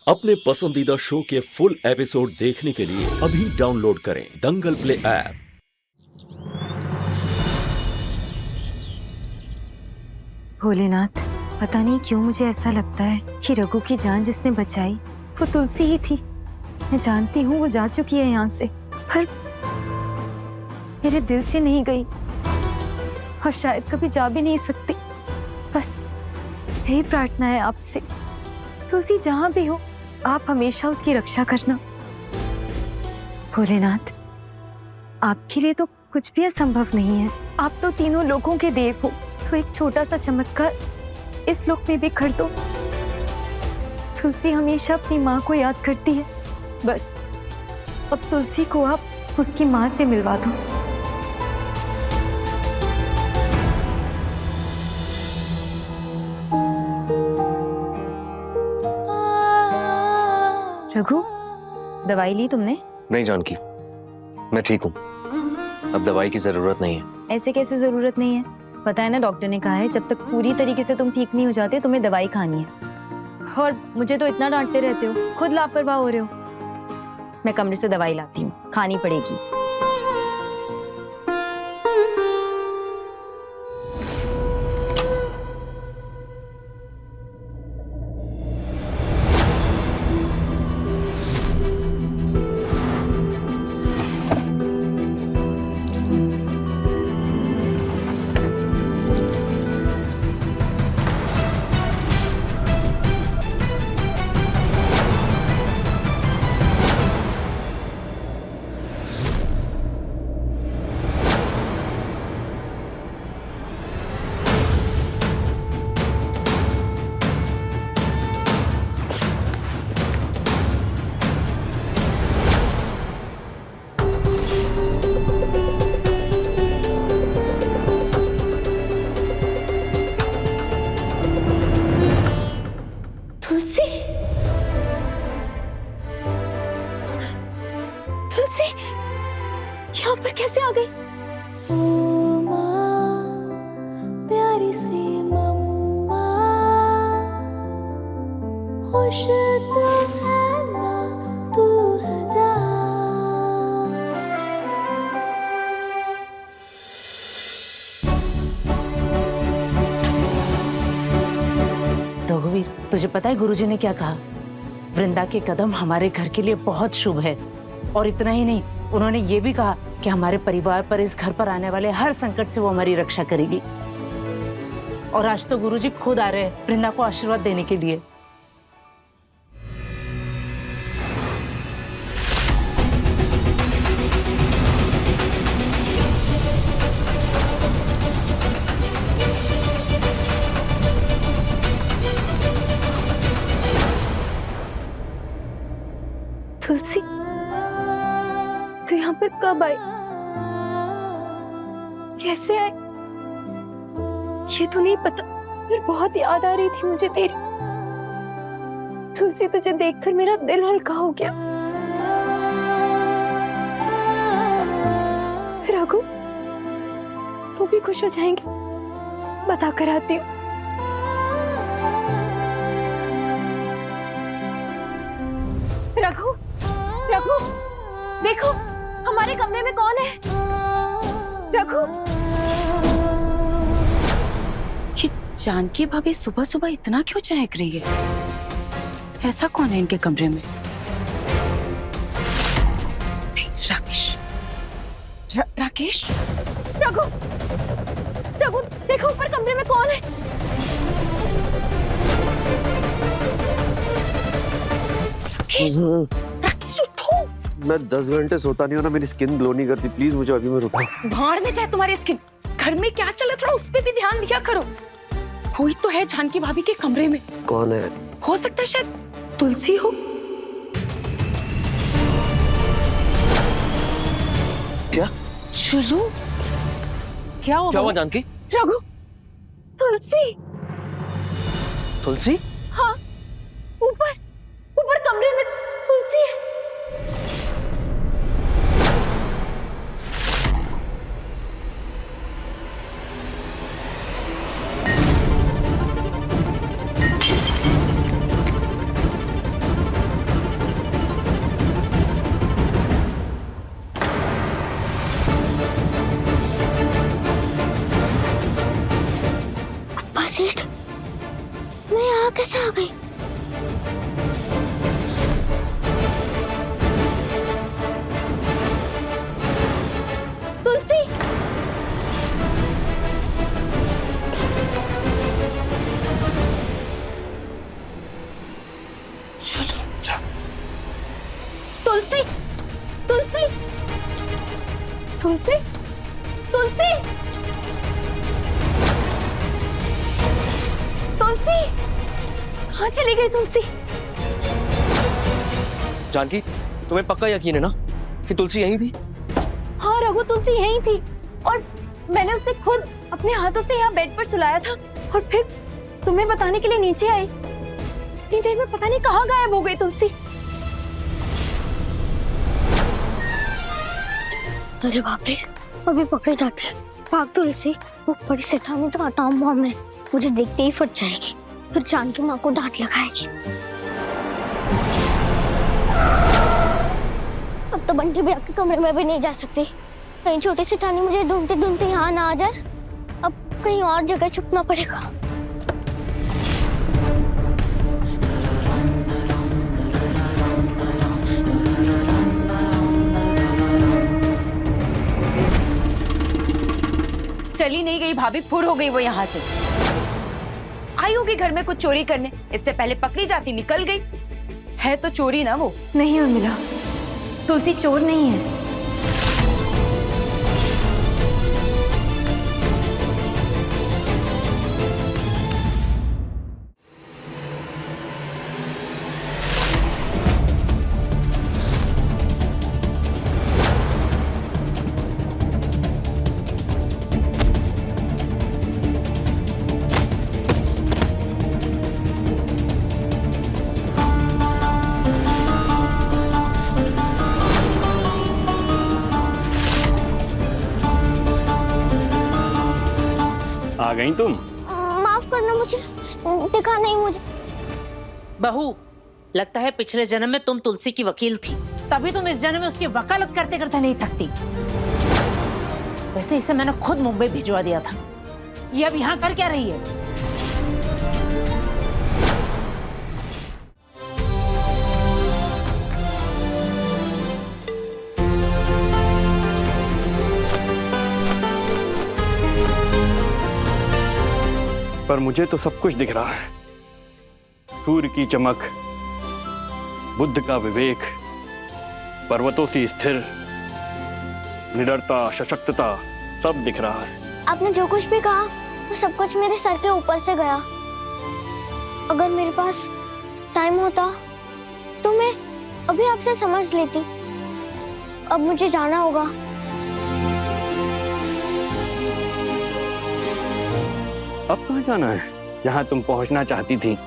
अपने पसंदीदा शो के फुल एपिसोड देखने के लिए अभी डाउनलोड करें दंगल प्ले ऐप। भोलेनाथ, पता नहीं क्यों मुझे ऐसा लगता है कि रघु की जान जिसने बचाई वो तुलसी ही थी। मैं जानती हूँ वो जा चुकी है यहाँ से, पर मेरे दिल से नहीं गई और शायद कभी जा भी नहीं सकती। बस यही प्रार्थना है आपसे, तुलसी जहाँ भी हो आप हमेशा उसकी रक्षा करना। भोलेनाथ, आपके लिए तो कुछ भी असंभव नहीं है। आप तो तीनों लोगों के देव हो, तो एक छोटा सा चमत्कार इस लोक में भी कर दो। तुलसी हमेशा अपनी माँ को याद करती है, बस अब तुलसी को आप उसकी माँ से मिलवा दो। रघु, दवाई ली तुमने? नहीं जानकी, मैं ठीक हूँ। अब दवाई की जरूरत नहीं है। ऐसे कैसे जरूरत नहीं है? पता है ना, डॉक्टर ने कहा है जब तक पूरी तरीके से तुम ठीक नहीं हो जाते तुम्हें दवाई खानी है। और मुझे तो इतना डांटते रहते हो, खुद लापरवाह हो रहे हो। मैं कमरे से दवाई लाती हूँ, खानी पड़ेगी। तुलसी, तुलसी यहाँ पर कैसे आ गई? प्यारी सी मम्मा, खुश तो है ना तू जा। रघुवीर, तुझे पता है गुरुजी ने क्या कहा? वृंदा के कदम हमारे घर के लिए बहुत शुभ है। और इतना ही नहीं, उन्होंने ये भी कहा कि हमारे परिवार पर, इस घर पर आने वाले हर संकट से वो हमारी रक्षा करेगी। और आज तो गुरुजी खुद आ रहे हैं वृंदा को आशीर्वाद देने के लिए। तुलसी, तू यहाँ पर कब आई? कैसे आई? ये तो नहीं पता, पर बहुत याद आ रही थी मुझे तेरी। तुलसी, तुझे देखकर मेरा दिल हल्का हो गया। रघु, वो भी खुश हो जाएंगे, बता कर आती हूँ। रघु, रघु, देखो हमारे कमरे में कौन है? रघु, ये जानकी भाभी सुबह सुबह इतना क्यों चहक रही है? ऐसा कौन है इनके कमरे में? राकेश, राकेश, रघु, रघु, देखो ऊपर कमरे में कौन है? राकेश, राकेश उठो। मैं 10 घंटे सोता नहीं हूँ ना, मेरी स्किन ग्लो नहीं करती। प्लीज मुझे अभी मत उठाओ। भाड़ में चाहे तुम्हारी स्किन, घर में क्या चल रहा है थोड़ा उस पे भी ध्यान दिया करो। कोई तो है जानकी भाभी के कमरे में। कौन है? हो सकता है शायद तुलसी हो। क्या? चलो, क्या हुआ जानकी? रघु, तुलसी। तुलसी? हाँ, ऊपर ऊपर कमरे में तुलसी है। तुलसी तुलसी तुलसी तुलसी तुलसी, कहाँ चली गई तुलसी? जानकी, तुम्हें पक्का यकीन है ना कि तुलसी यहीं थी? हाँ रघु, तुलसी यहीं थी और मैंने उसे खुद अपने हाथों से यहाँ बेड पर सुलाया था और फिर तुम्हें बताने के लिए नीचे आई। इतनी देर में पता नहीं कहाँ गायब हो गई तुलसी। अरे बाप रे, अभी पकड़े जाते हैं। भाग तुलसी, वो बड़ी सेठानी तो आटाम बॉम्ब है, मुझे देखते ही फट जाएगी, फिर जानकी माँ को डांट लगाएगी। अब तो बंटी भैया के कमरे में भी नहीं जा सकती, कहीं छोटी सेठानी मुझे ढूंढते ढूंढते यहाँ ना आ जाए। अब कहीं और जगह छुपना पड़ेगा। चली नहीं गई भाभी, फुर हो गई वो यहाँ से। आई होगी घर में कुछ चोरी करने, इससे पहले पकड़ी जाती निकल गई। है तो चोरी ना वो। नहीं उर्मिला, तुलसी चोर नहीं है। आ गई तुम? माफ करना, मुझे दिखा नहीं मुझे। बहू, लगता है पिछले जन्म में तुम तुलसी की वकील थी, तभी तुम इस जन्म में उसकी वकालत करते करते नहीं थकती। वैसे इसे मैंने खुद मुंबई भिजवा दिया था, ये अब यहाँ कर क्या रही है? पर मुझे तो सब कुछ दिख रहा है। सूर्य की चमक, बुद्ध का विवेक, पर्वतों सी स्थिर निडरता, सशक्तता, सब दिख रहा है। आपने जो कुछ भी कहा वो सब कुछ मेरे सर के ऊपर से गया। अगर मेरे पास टाइम होता तो मैं अभी आपसे समझ लेती। अब मुझे जाना होगा। अब कहाँ जाना है? जहाँ तुम पहुँचना चाहती थी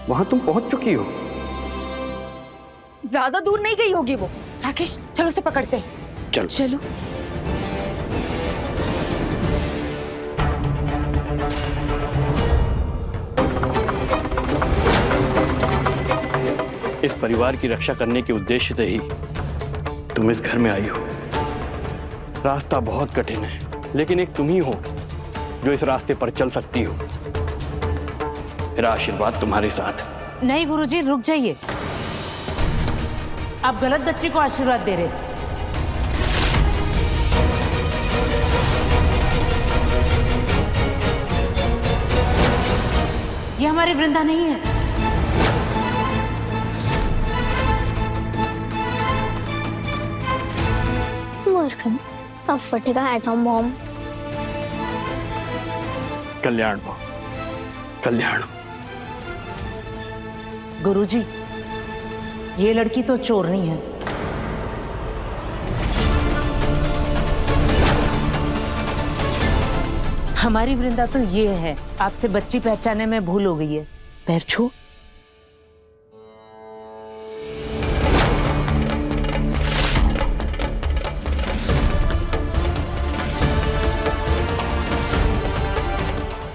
वहाँ तुम पहुँच चुकी हो। ज्यादा दूर नहीं गई होगी वो। राकेश, चलो उसे पकड़ते हैं। चलो चलो। इस परिवार की रक्षा करने के उद्देश्य से ही तुम इस घर में आई हो। रास्ता बहुत कठिन है, लेकिन एक तुम ही हो जो इस रास्ते पर चल सकती हो। मेरा आशीर्वाद तुम्हारे साथ। नहीं गुरुजी, रुक जाइए, आप गलत बच्ची को आशीर्वाद दे रहे। ये हमारी वृंदा नहीं है। मूर्खन, अब फटेगा एटम बॉम्ब। कल्याण हो, कल्याण। गुरुजी, ये लड़की तो चोरनी है। हमारी वृंदा तो ये है, आपसे बच्ची पहचानने में भूल हो गई है। पैर छू।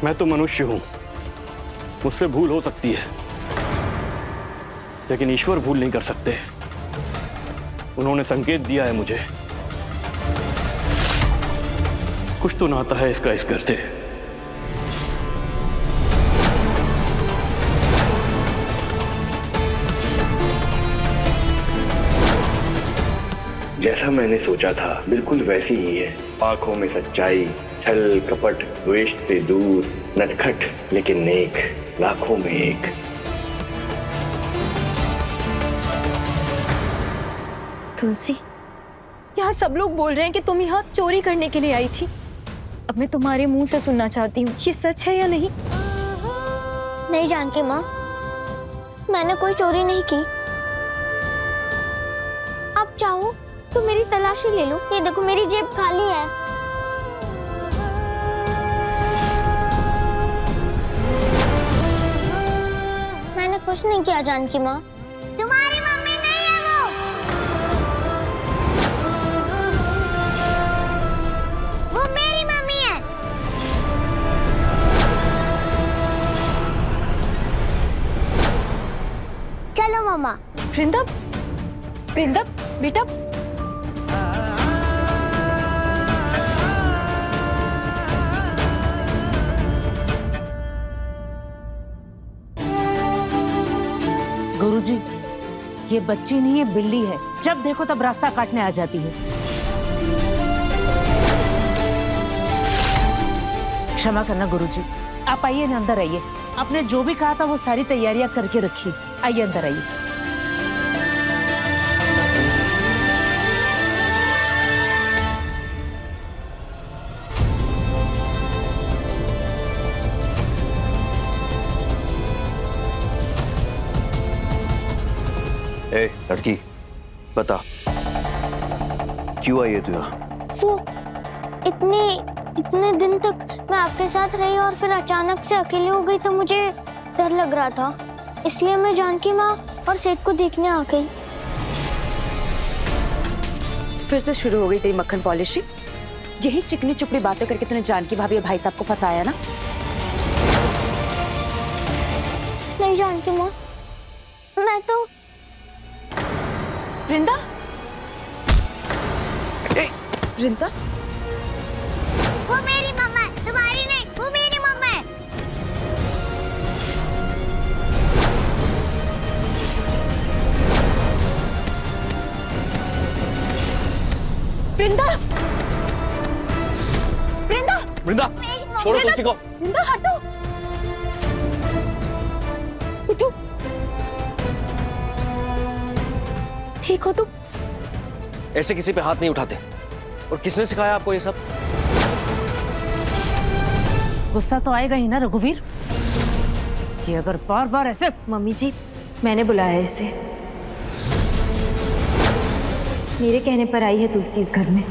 मैं तो मनुष्य हूं, मुझसे भूल हो सकती है, लेकिन ईश्वर भूल नहीं कर सकते। उन्होंने संकेत दिया है मुझे। कुछ तो नाता है इसका इस घर से। जैसा मैंने सोचा था बिल्कुल वैसी ही है। आंखों में सच्चाई, छल कपट, द्वेष से दूर, नटखट लेकिन नेक, लाखों में एक। तुलसी, यहाँ सब लोग बोल रहे हैं कि तुम यहाँ चोरी करने के लिए आई थी। अब मैं तुम्हारे मुंह से सुनना चाहती हूँ, ये सच है या नहीं? नहीं जानकी माँ, मैंने कोई चोरी नहीं की। आप चाहो तो मेरी तलाशी ले लो, ये देखो मेरी जेब खाली है। मैंने कुछ नहीं किया जानकी माँ। तुम्हारी मम्मी नहीं है वो मेरी मम्मी है। चलो मम्मा। वृंदा, वृंदा बेटा, गुरुजी, ये बच्ची नहीं, ये बिल्ली है। जब देखो तब रास्ता काटने आ जाती है। क्षमा करना गुरुजी। आप आइए ना, अंदर आइए। आपने जो भी कहा था वो सारी तैयारियां करके रखी। आइए अंदर आइए। ए लड़की, बता क्यों आई है तू यहाँ? वो इतने दिन तक मैं आपके साथ रही और फिर अचानक से अकेली हो गई तो मुझे डर लग रहा था, इसलिए मैं जानकी माँ और सेठ को देखने आ गई। फिर से शुरू हो गई तेरी मक्खन पॉलिशिंग। यही चिकनी चुपड़ी बातें करके तूने जानकी भाभी और भाई साहब को फंसाया ना? नहीं जानकी माँ, मैं तो वृंदा, वृंदा, वो मेरी मम्मा है, तुम्हारी नहीं, वो मेरी मम्मा है। वृंदा, वृंदा, वृंदा, छोड़ो तुलसी को। वृंदा हटो, उठो। ठीक हो तुम? ऐसे किसी पे हाथ नहीं उठाते। और किसने सिखाया आपको ये सब? गुस्सा तो आएगा ही ना रघुवीर, कि अगर बार बार ऐसे। मम्मी जी, मैंने बुलाया है इसे। मेरे कहने पर आई है तुलसी इस घर में।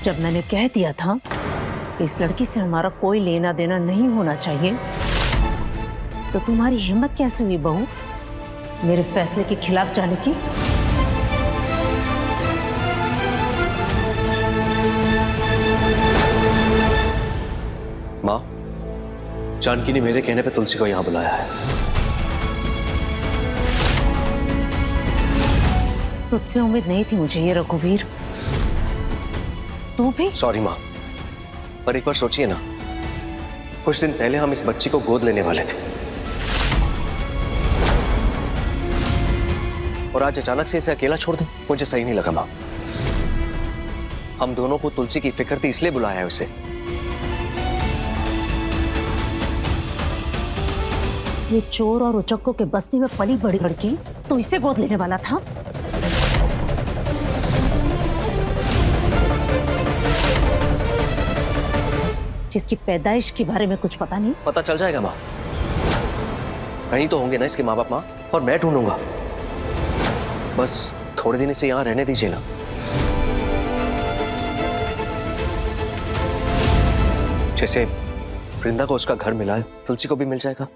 जब मैंने कह दिया था कि इस लड़की से हमारा कोई लेना देना नहीं होना चाहिए, तो तुम्हारी हिम्मत कैसे हुई बहू मेरे फैसले के खिलाफ जाने की? माँ, जानकी ने मेरे कहने पे तुलसी को यहाँ बुलाया है। तुझसे उम्मीद नहीं थी मुझे ये रघुवीर। तू भी? सॉरी माँ, पर एक बार सोचिए ना, कुछ दिन पहले हम इस बच्ची को गोद लेने वाले थे और आज अचानक से इसे अकेला छोड़ दें, मुझे सही नहीं लगा माँ। हम दोनों को तुलसी की फिक्र थी, इसलिए बुलाया है उसे। ये चोर और उचक्कों के बस्ती में पली बड़ी लड़की तो इसे गोद लेने वाला था? जिसकी पैदाइश के बारे में कुछ पता नहीं। पता चल जाएगा माँ, कहीं तो होंगे ना इसके माँ बाप माँ, और मैं ढूंढूंगा। बस थोड़े दिन इसे यहाँ रहने दीजिए ना। जैसे वृंदा को उसका घर मिला है, तुलसी को भी मिल जाएगा।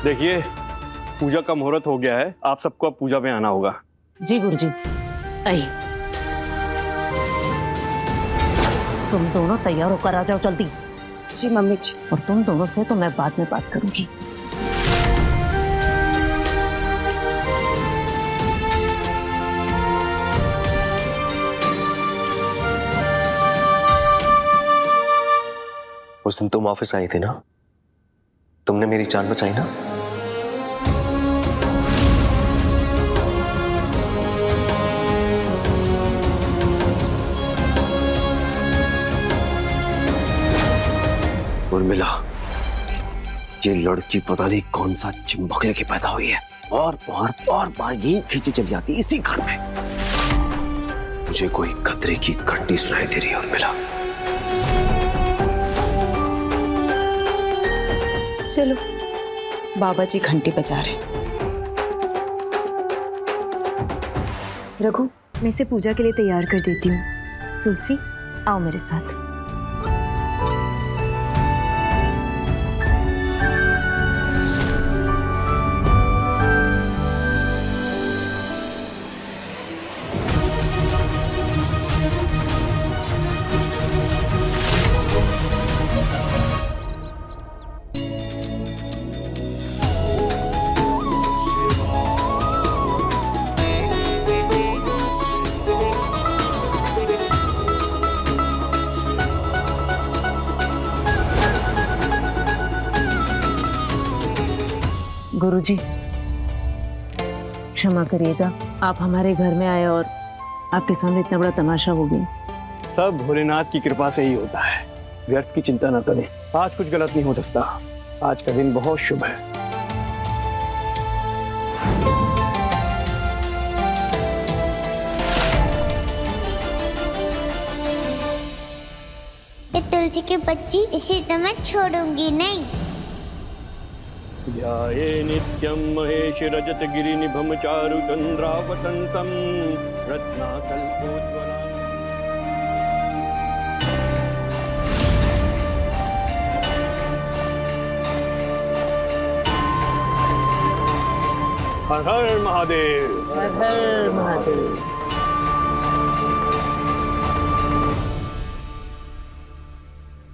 देखिए, पूजा का मुहूर्त हो गया है, आप सबको अब पूजा में आना होगा। जी गुरुजी, आई। तुम दोनों तैयार होकर आ जाओ जल्दी। जी मम्मी जी। और तुम दोनों से तो मैं बाद में बात करूंगी। उस दिन तुम ऑफिस आई थी ना, तुमने मेरी जान बचाई ना। उर्मिला, ये लड़की पता नहीं कौन सा चिंबकले की पैदा हुई है, और बार यही खींची चली जाती है इसी घर में। मुझे कोई खतरे की घंटी सुनाई दे रही है उर्मिला। चलो, बाबा जी घंटी बजा रहे। रघु, मैं इसे पूजा के लिए तैयार कर देती हूँ। तुलसी, आओ मेरे साथ। गुरुजी, क्षमा करिएगा, आप हमारे घर में आए और आपके सामने इतना बड़ा तमाशा हो गया। सब भोलेनाथ की कृपा से ही होता है, व्यर्थ की चिंता न करें। आज कुछ गलत नहीं हो सकता, आज का दिन बहुत शुभ है। ये तुलसी की बच्ची, इसे तो मैं छोड़ूंगी नहीं। ध्याये नित्यं महेश रजत गिरिनिभं चारु चंद्रावतंसं रत्नाकल्पोज्ज्वला। हर हर महादेव, हर हर महादेव।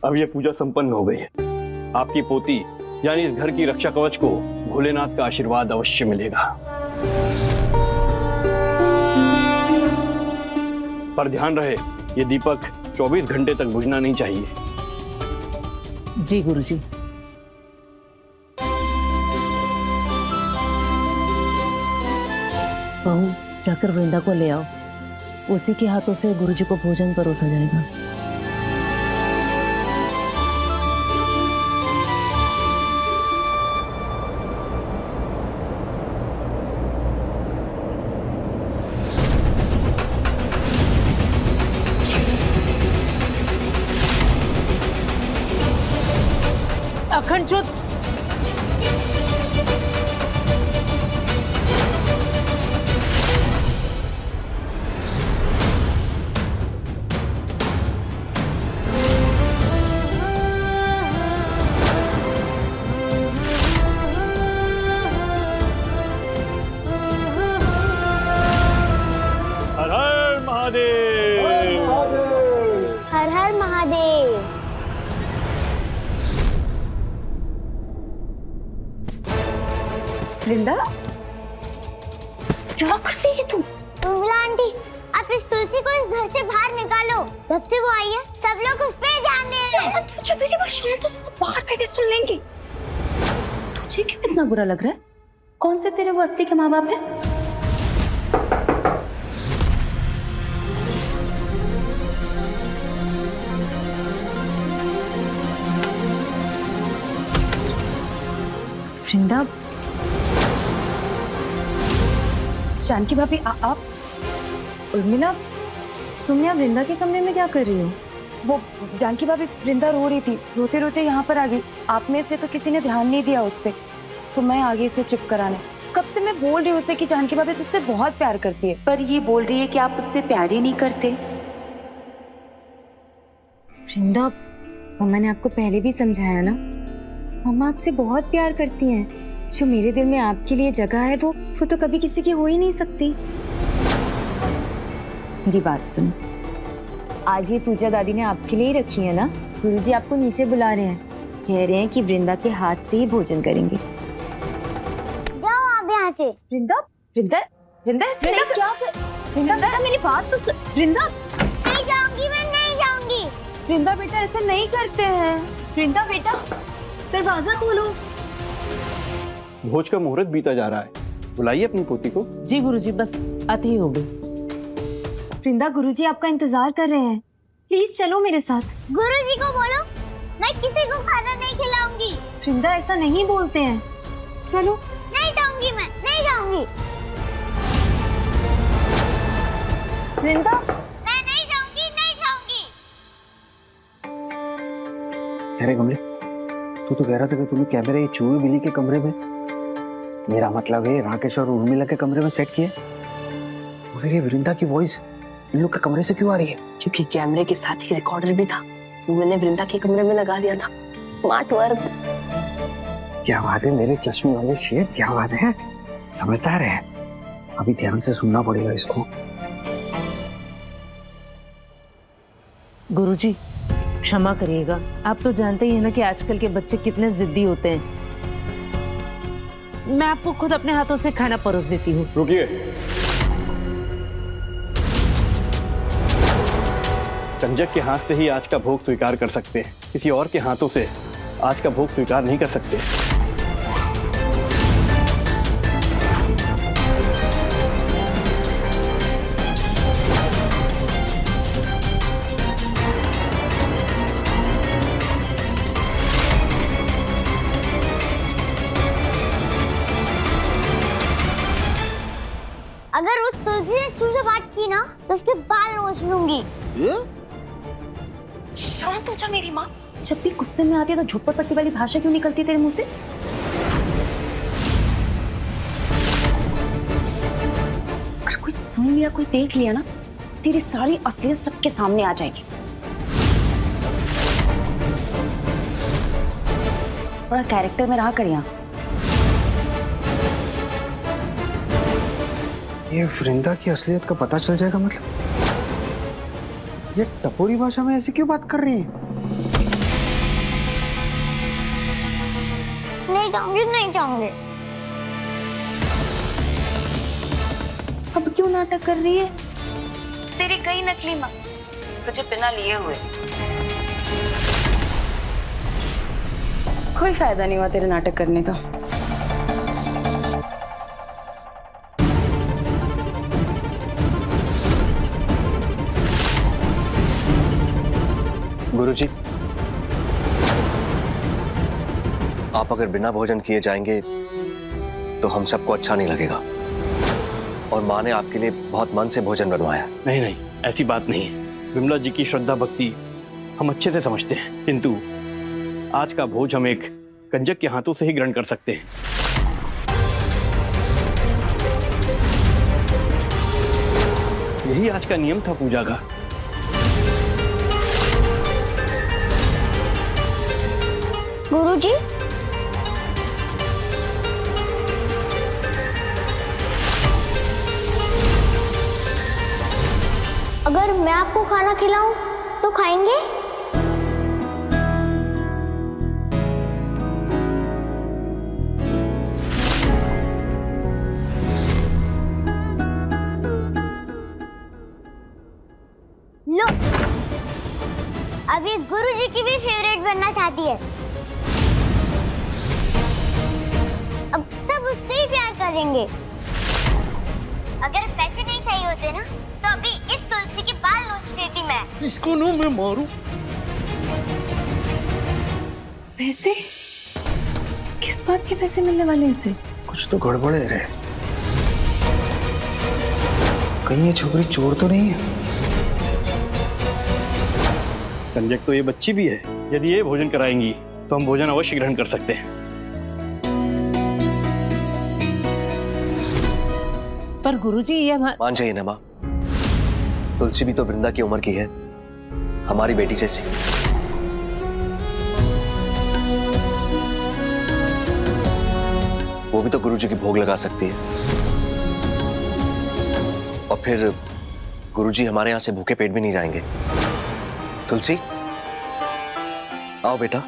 अब यह पूजा संपन्न हो गई है। आपकी पोती यानी इस घर की रक्षा कवच को भोलेनाथ का आशीर्वाद अवश्य मिलेगा। पर ध्यान रहे, ये दीपक 24 घंटे तक बुझना नहीं चाहिए। जी गुरुजी। बहू, जाकर वृंदा को ले आओ, उसी के हाथों से गुरुजी को भोजन परोसा जाएगा। अखंड ज्योत, हर हर महादेव, हर हर महादेव। वृंदा, क्या कर रही है तुम? उर्मिला आंटी, आप इस तुलसी को इस घर से बाहर निकालो। जब से वो आई है, सब लोग उस पे ध्यान दे रहे हैं। तुझे मेरी बात शायद तुझसे बाहर बैठे सुन लेंगे। तुझे क्यों इतना बुरा लग रहा है? कौन से तेरे वो असली के माँ बाप है? वृंदा, जानकी भाभी, आप? उर्मिला, तुम यहाँ वृंदा के कमरे में क्या कर रही हो? वो जानकी भाभी, वृंदा रो रही थी, रोते रोते यहाँ पर आ गई। आप में से तो किसी ने ध्यान नहीं दिया उस पे, तो मैं आगे से चुप कराने। कब से मैं बोल रही हूँ उसे कि जानकी भाभी तुझसे बहुत प्यार करती है, पर ये बोल रही है कि आप उससे प्यार ही नहीं करते। वृंदा, मम्मा ने आपको पहले भी समझाया ना, मम्मा आपसे बहुत प्यार करती हैं। जो मेरे दिल में आपके लिए जगह है वो तो कभी किसी की हो ही नहीं सकती। मेरी बात सुन, आज ये पूजा दादी ने आपके लिए ही रखी है ना। गुरुजी आपको नीचे बुला रहे हैं, कह रहे हैं कि वृंदा के हाथ से ही भोजन करेंगे। जाओ आप यहाँ से। वृंदा, वृंदा, वृंदा ऐसे नहीं, क्या? वृंदा, मेरी बात तो सुन। वृंदा, नहीं जाऊंगी, मैं नहीं जाऊंगी। वृंदा बेटा, ऐसे नहीं करते हैं। वृंदा बेटा, दरवाजा खोलो। भोज का मुहूर्त बीता जा रहा है, बुलाइए अपनी पोती को। जी गुरुजी, बस आती ही होगी। वृंदा, गुरुजी आपका इंतजार कर रहे हैं, प्लीज चलो मेरे साथ। गुरुजी को बोलो मैं किसी को खाना नहीं वृंदा ऐसा नहीं बोलते हैं। चलो। नहीं जाऊंगी, मैं नहीं जाऊंगी। वृंदा, मैं नहीं जाऊंगी, नहीं जाऊंगी। अरे कमले, तू तो कह रहा था कि तूने कैमरे ये चूहे बिल्ली के कमरे में, मेरा मतलब है राकेश और उर्मिला के कमरे में सेट किया। तो फिर ये वृंदा की वॉइस इन लोग के कमरे से क्यों आ रही है? क्योंकि कैमरे के साथ ही रिकॉर्डर भी था, वो मैंने वृंदा के कमरे में लगा दिया था। Smart work. क्या बात है मेरे चश्मे वाले शेर, क्या बात है, समझदार है। अभी ध्यान से सुनना पड़ेगा इसको। गुरुजी क्षमा करिएगा, आप तो जानते ही हैं ना कि आजकल के बच्चे कितने जिद्दी होते हैं। मैं आपको खुद अपने हाथों से खाना परोस देती हूँ। रुकिए। संजय के हाथ से ही आज का भोग स्वीकार कर सकते हैं, किसी और के हाथों से आज का भोग स्वीकार नहीं कर सकते। अगर उस तुलसी ने चूजा पाठ की ना तो उसके बाल नोच लूंगी। शांत हो जा मेरी माँ। जब भी गुस्से में आती है तो झोपड़पट्टी वाली भाषा क्यों निकलती तेरे मुंह से? अगर कोई सुन लिया, कोई देख लिया ना, तेरी सारी असलियत सबके सामने आ जाएगी। थोड़ा कैरेक्टर में रहा कर यहाँ। ये वृंदा की असलियत का पता चल जाएगा मतलब? ये टपोरी भाषा में ऐसे क्यों बात कर रही है? नहीं जाऊंगी, नहीं जाऊंगी। अब क्यों नाटक कर रही है? तेरी कई नकली माँ तुझे बिना लिए हुए। कोई फायदा नहीं हुआ तेरे नाटक करने का। गुरुजी, आप अगर बिना भोजन किए जाएंगे तो हम सबको अच्छा नहीं लगेगा। और माँ ने आपके लिए बहुत मन से भोजन बनवाया। नहीं नहीं, ऐसी बात नहीं है। विमला जी की श्रद्धा भक्ति हम अच्छे से समझते हैं, किंतु आज का भोज हम एक कंजक के हाथों से ही ग्रहण कर सकते हैं। यही आज का नियम था पूजा का। गुरुजी, अगर मैं आपको खाना खिलाऊं तो खाएंगे? लो, अभी गुरुजी की भी फेवरेट बनना चाहती है। अब सब उससे ही प्यार करेंगे। अगर पैसे नहीं चाहिए होते ना तो अभी इस तुलसी के बाल नोच देती मैं। इसको नो मैं मारूं। पैसे? किस बात के पैसे मिलने वाले इसे? कुछ तो गड़बड़ है रे। कहीं ये छोकरी चोर तो नहीं है? कंजक तो ये बच्ची भी है। यदि ये भोजन कराएंगी तो हम भोजन अवश्य ग्रहण कर सकते हैं। पर गुरुजी ये मान जाइए ना माँ, तुलसी भी तो वृंदा की उम्र की है, हमारी बेटी जैसी। वो भी तो गुरुजी की भोग लगा सकती है। और फिर गुरुजी हमारे यहाँ से भूखे पेट भी नहीं जाएंगे। तुलसी, आओ बेटा।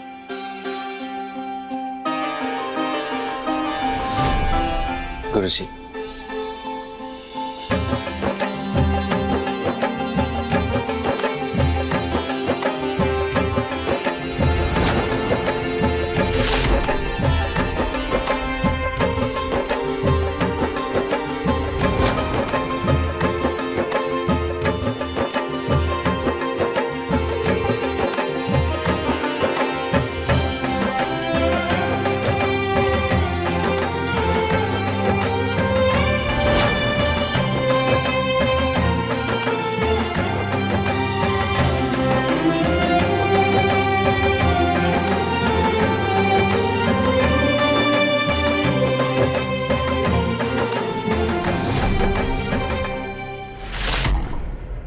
गुरुजी,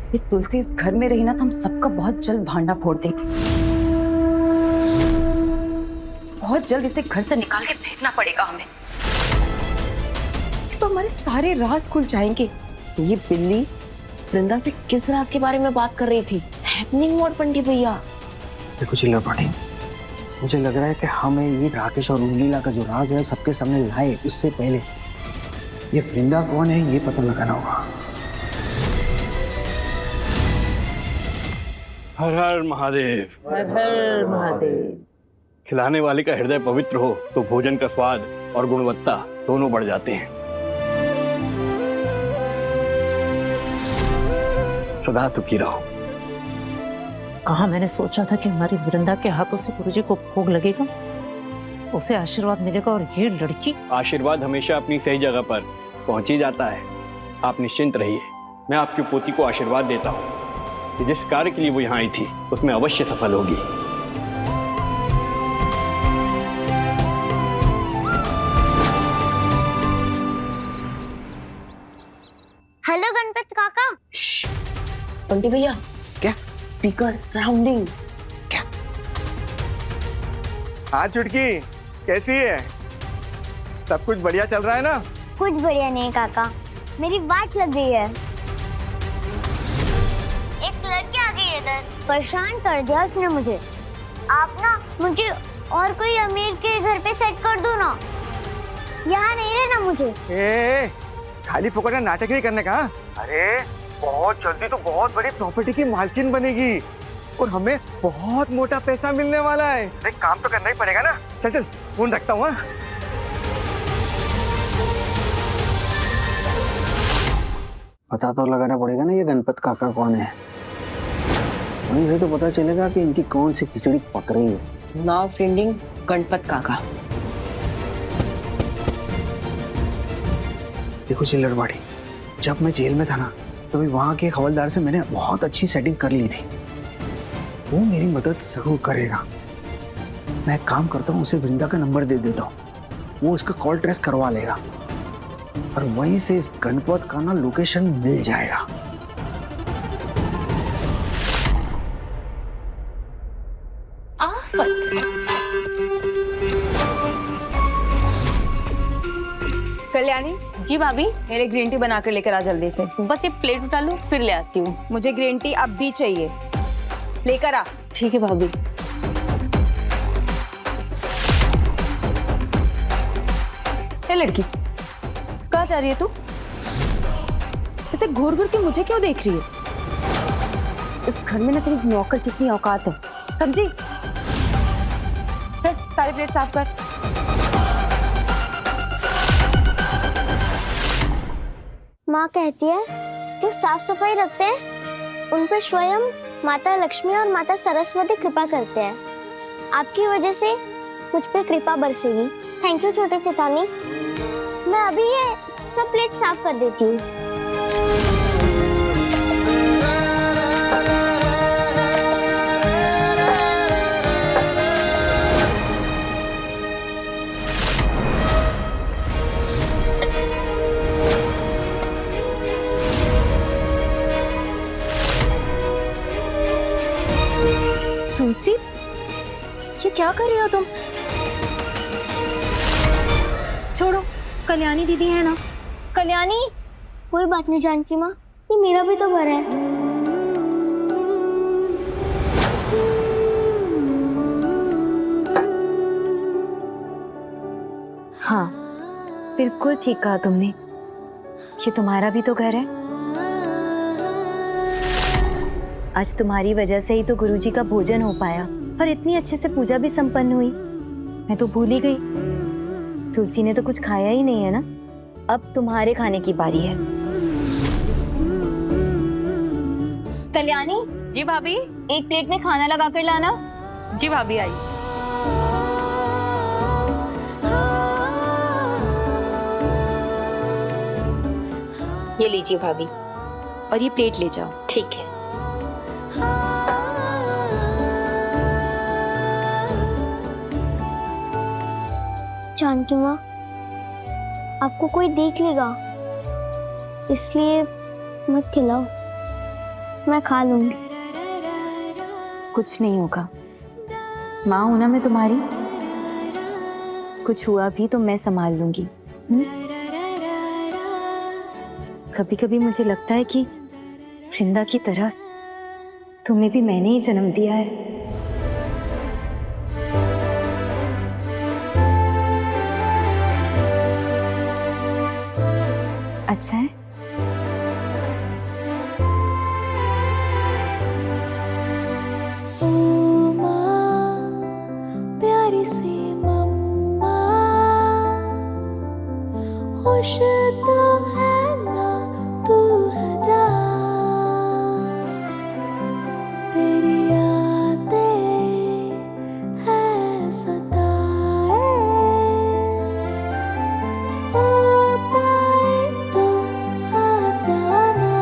ये तुलसी इस घर में रही ना तो हम सबका बहुत जल्द भांडा फोड़ देगी। बहुत जल्द इसे घर से निकाल के फेंकना पड़ेगा हमें, तो हमारे सारे राज खुल जाएंगे। ये बिल्ली वृंदा से किस राज के बारे में बात कर रही थी? हैपनिंग मोड पंडित भैया। देखो चिल्ला पाटी, मुझे लग रहा है कि हमें ये राकेश और उर्मिला का जो राज है सबके सामने लाए उससे पहले ये वृंदा कौन है ये पता लगाना होगा। हर हर महादेव। हर हर महादेव। खिलाने वाले का हृदय पवित्र हो तो भोजन का स्वाद और गुणवत्ता दोनों बढ़ जाते हैं। सदा सुखी रहो। कहा मैंने सोचा था कि हमारी वृंदा के हाथों से गुरुजी को भोग लगेगा, उसे आशीर्वाद मिलेगा, और ये लड़की। आशीर्वाद हमेशा अपनी सही जगह पर पहुंच ही जाता है। आप निश्चिंत रहिए, मैं आपकी पोती को आशीर्वाद देता हूँ कि जिस कार्य के लिए वो यहाँ आई थी उसमें अवश्य सफल होगी। हेलो गणपत काका। पंडित भैया। क्या? Speaker surrounding. हाँ चुटकी, कैसी है? सब कुछ बढ़िया चल रहा है ना? कुछ बढ़िया नहीं काका, मेरी वाट लग गई है। एक लड़की आ गई इधर, परेशान कर दिया उसने मुझे। आप ना मुझे और कोई अमीर के घर पे सेट कर दो ना, यहाँ नहीं रहना मुझे। ए, खाली फोकट में नाटक नहीं करने का। अरे बहुत जल्दी तो बहुत बड़ी प्रॉपर्टी की मालकिन बनेगी और हमें बहुत मोटा पैसा मिलने वाला है। एक काम तो करना ही पड़ेगा ना। चल चल फोन रखता हूँ। पता तो लगाना पड़ेगा ना ये गणपत काका कौन है, वहीं से तो पता चलेगा कि इनकी कौन सी खिचड़ी पक रही है। नाउ फ्रेंडिंग गणपत काका। देखो चिल्लड़वाड़ी, जब मैं जेल में था ना तभी वहाँ के हवलदार से मैंने बहुत अच्छी सेटिंग कर ली थी। वो मेरी मदद जरूर करेगा। मैं एक काम करता हूँ, उसे वृंदा का नंबर दे देता हूँ, वो उसका कॉल ट्रेस करवा लेगा और वहीं से इस गणपत का ना लोकेशन मिल जाएगा। कल्याणी। जी भाभी। मेरे ग्रीन टी बना कर लेकर आ जल्दी से। बस ये प्लेट उठा लो फिर ले आती हूँ। मुझे ग्रीन टी अब भी चाहिए, लेकर आ। ठीक है भाभी। ए लड़की, कहाँ जा रही है तू? ऐसे घूर घूर के मुझे क्यों देख रही है? इस घर में ना तेरी नौकर जितनी औकात है, समझी? चल सारी प्लेट साफ कर। माँ कहती है जो साफ सफाई रखते हैं उन पर स्वयं माता लक्ष्मी और माता सरस्वती कृपा करते हैं। आपकी वजह से मुझ पे कृपा बरसेगी। थैंक यू छोटी चेतावनी। मैं अभी ये सब प्लेट साफ कर देती हूँ। तुलसी, ये क्या कर रही हो तुम? छोड़ो, कल्याणी दीदी है ना। कल्याणी, कोई बात नहीं जानकी माँ, ये मेरा भी तो घर है। हाँ, बिल्कुल ठीक कहा तुमने, ये तुम्हारा भी तो घर है। आज तुम्हारी वजह से ही तो गुरुजी का भोजन हो पाया और इतनी अच्छे से पूजा भी संपन्न हुई। मैं तो भूल ही गई, तुलसी ने तो कुछ खाया ही नहीं है ना। अब तुम्हारे खाने की बारी है। कल्याणी। जी भाभी। एक प्लेट में खाना लगा कर लाना। जी भाभी आई। ये लीजिए भाभी, और ये प्लेट ले जाओ। ठीक है। जानकी माँ, आपको कोई देख लेगा, इसलिए मत खिलाओ। मैं खा लूंगी। कुछ नहीं होगा, माँ हूं ना मैं तुम्हारी। कुछ हुआ भी तो मैं संभाल लूंगी। कभी कभी मुझे लगता है कि वृंदा की तरह तुम्हें भी मैंने ही जन्म दिया है। अच्छा है। ओ माँ, प्यारी सी मम्मा, खुश तो है ना तू है जा, तेरी यादें है सताए, हो पाए तो आ जाना।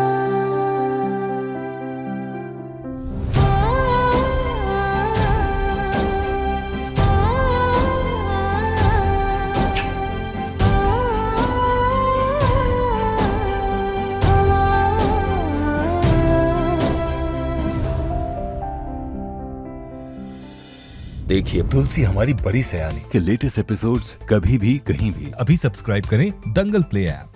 देखिए तुलसी हमारी बड़ी सयानी के लेटेस्ट एपिसोड्स कभी भी कहीं भी। अभी सब्सक्राइब करें दंगल प्ले ऐप।